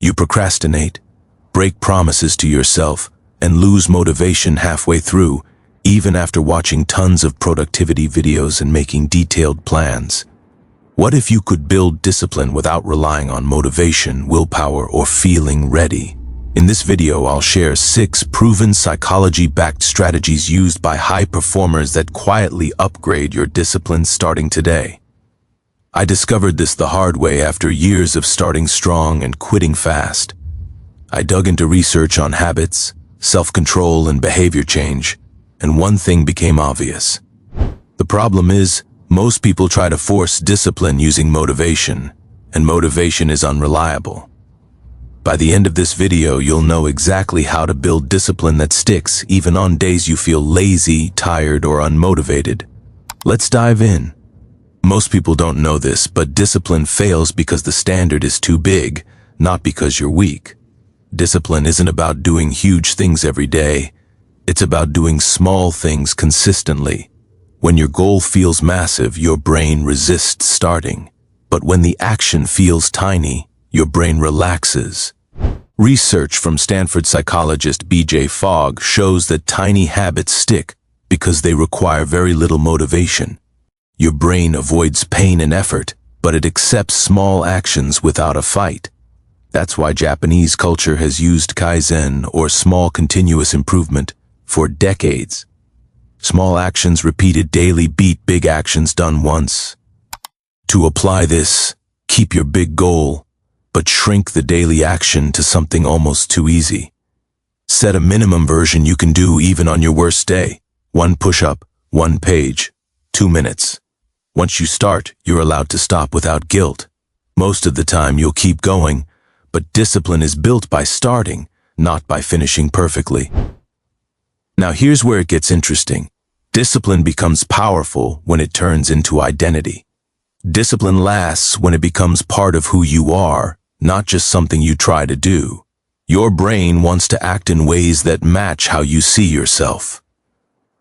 You procrastinate, break promises to yourself, and lose motivation halfway through, even after watching tons of productivity videos and making detailed plans. What if you could build discipline without relying on motivation, willpower, or feeling ready? In this video, I'll share 6 proven psychology-backed strategies used by high performers that quietly upgrade your discipline starting today. I discovered this the hard way after years of starting strong and quitting fast. I dug into research on habits, self-control, and behavior change, and one thing became obvious. The problem is, most people try to force discipline using motivation, and motivation is unreliable. By the end of this video, you'll know exactly how to build discipline that sticks even on days you feel lazy, tired, or unmotivated. Let's dive in. Most people don't know this, but discipline fails because the standard is too big, not because you're weak. Discipline isn't about doing huge things every day. It's about doing small things consistently. When your goal feels massive, your brain resists starting. But when the action feels tiny, your brain relaxes. Research from Stanford psychologist B.J. Fogg shows that tiny habits stick because they require very little motivation. Your brain avoids pain and effort, but it accepts small actions without a fight. That's why Japanese culture has used Kaizen, or small continuous improvement, for decades. Small actions repeated daily beat big actions done once. To apply this, keep your big goal, but shrink the daily action to something almost too easy. Set a minimum version you can do even on your worst day. 1 push-up, 1 page, 2 minutes. Once you start, you're allowed to stop without guilt. Most of the time you'll keep going, but discipline is built by starting, not by finishing perfectly. Now here's where it gets interesting. Discipline becomes powerful when it turns into identity. Discipline lasts when it becomes part of who you are, not just something you try to do. Your brain wants to act in ways that match how you see yourself.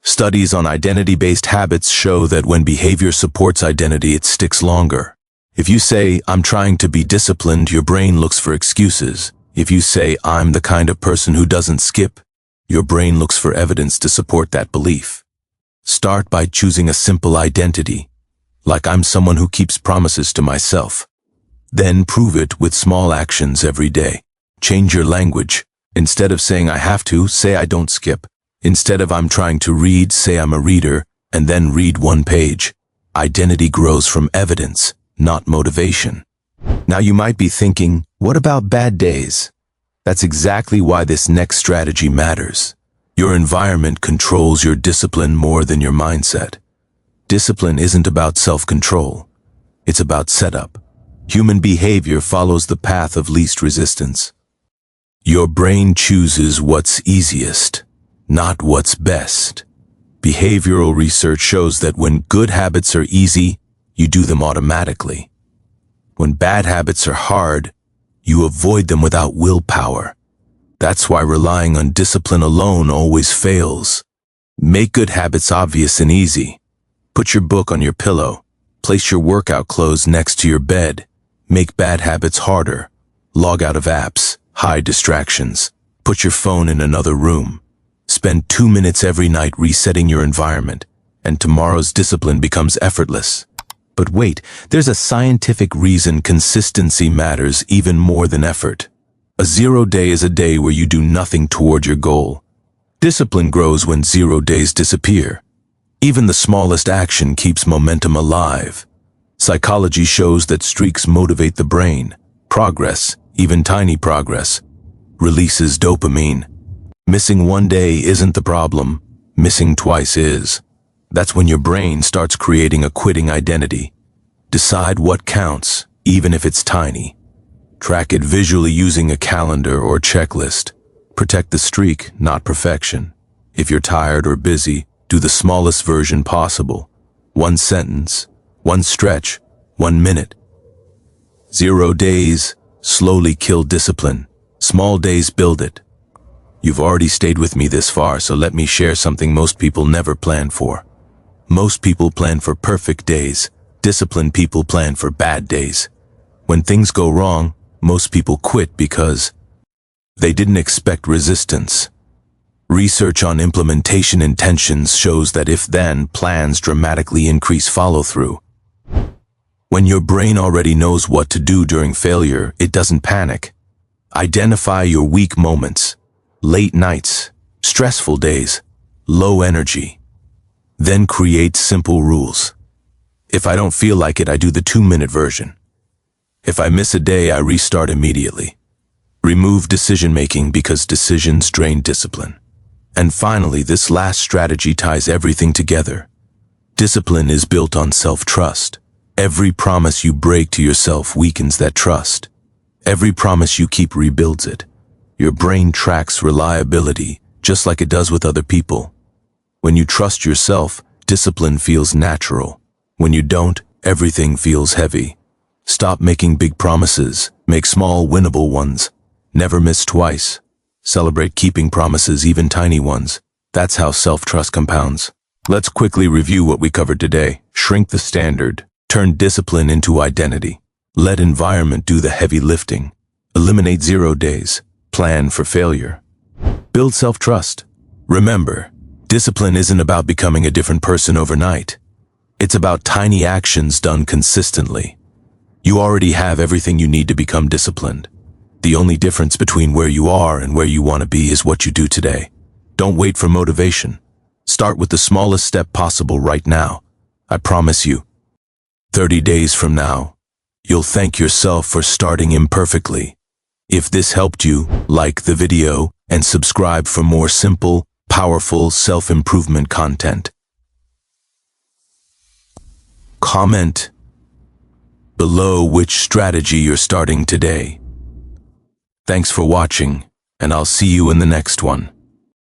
Studies on identity-based habits show that when behavior supports identity, it sticks longer. If you say, "I'm trying to be disciplined," your brain looks for excuses. If you say, "I'm the kind of person who doesn't skip," your brain looks for evidence to support that belief. Start by choosing a simple identity, like "I'm someone who keeps promises to myself." Then prove it with small actions every day. Change your language. Instead of saying "I have to," say "I don't skip." Instead of "I'm trying to read," say "I'm a reader," and then read 1 page. Identity grows from evidence, not motivation. Now you might be thinking, what about bad days? That's exactly why this next strategy matters. Your environment controls your discipline more than your mindset. Discipline isn't about self-control. It's about setup. Human behavior follows the path of least resistance. Your brain chooses what's easiest, not what's best. Behavioral research shows that when good habits are easy, you do them automatically. When bad habits are hard, you avoid them without willpower. That's why relying on discipline alone always fails. Make good habits obvious and easy. Put your book on your pillow. Place your workout clothes next to your bed. Make bad habits harder. Log out of apps. Hide distractions. Put your phone in another room. Spend 2 minutes every night resetting your environment, and tomorrow's discipline becomes effortless. But wait, there's a scientific reason consistency matters even more than effort. A 0 day is a day where you do nothing toward your goal. Discipline grows when 0 days disappear. Even the smallest action keeps momentum alive. Psychology shows that streaks motivate the brain. Progress, even tiny progress, releases dopamine. Missing 1 day isn't the problem. Missing twice is. That's when your brain starts creating a quitting identity. Decide what counts, even if it's tiny. Track it visually using a calendar or checklist. Protect the streak, not perfection. If you're tired or busy, do the smallest version possible. 1 sentence, 1 stretch, 1 minute. 0 days slowly kill discipline. Small days build it. You've already stayed with me this far, so let me share something most people never plan for. Most people plan for perfect days. Disciplined people plan for bad days. When things go wrong, Most people quit because they didn't expect resistance. Research on implementation intentions shows that if-then plans dramatically increase follow-through. When your brain already knows what to do during failure, it doesn't panic. Identify your weak moments, late nights, stressful days, low energy. Then create simple rules. If I don't feel like it, I do the 2-minute version. If I miss a day, I restart immediately. Remove decision-making because decisions drain discipline. And finally, this last strategy ties everything together. Discipline is built on self-trust. Every promise you break to yourself weakens that trust. Every promise you keep rebuilds it. Your brain tracks reliability, just like it does with other people. When you trust yourself, discipline feels natural. When you don't, everything feels heavy. Stop making big promises. Make small, winnable ones. Never miss twice. Celebrate keeping promises, even tiny ones. That's how self-trust compounds. Let's quickly review what we covered today. Shrink the standard. Turn discipline into identity. Let environment do the heavy lifting. Eliminate 0 days. Plan for failure. Build self-trust. Remember, discipline isn't about becoming a different person overnight. It's about tiny actions done consistently. You already have everything you need to become disciplined. The only difference between where you are and where you want to be is what you do today. Don't wait for motivation. Start with the smallest step possible right now. I promise you, 30 days from now, you'll thank yourself for starting imperfectly. If this helped you, like the video and subscribe for more simple, powerful self-improvement content. Comment below which strategy you're starting today. Thanks for watching, and I'll see you in the next one.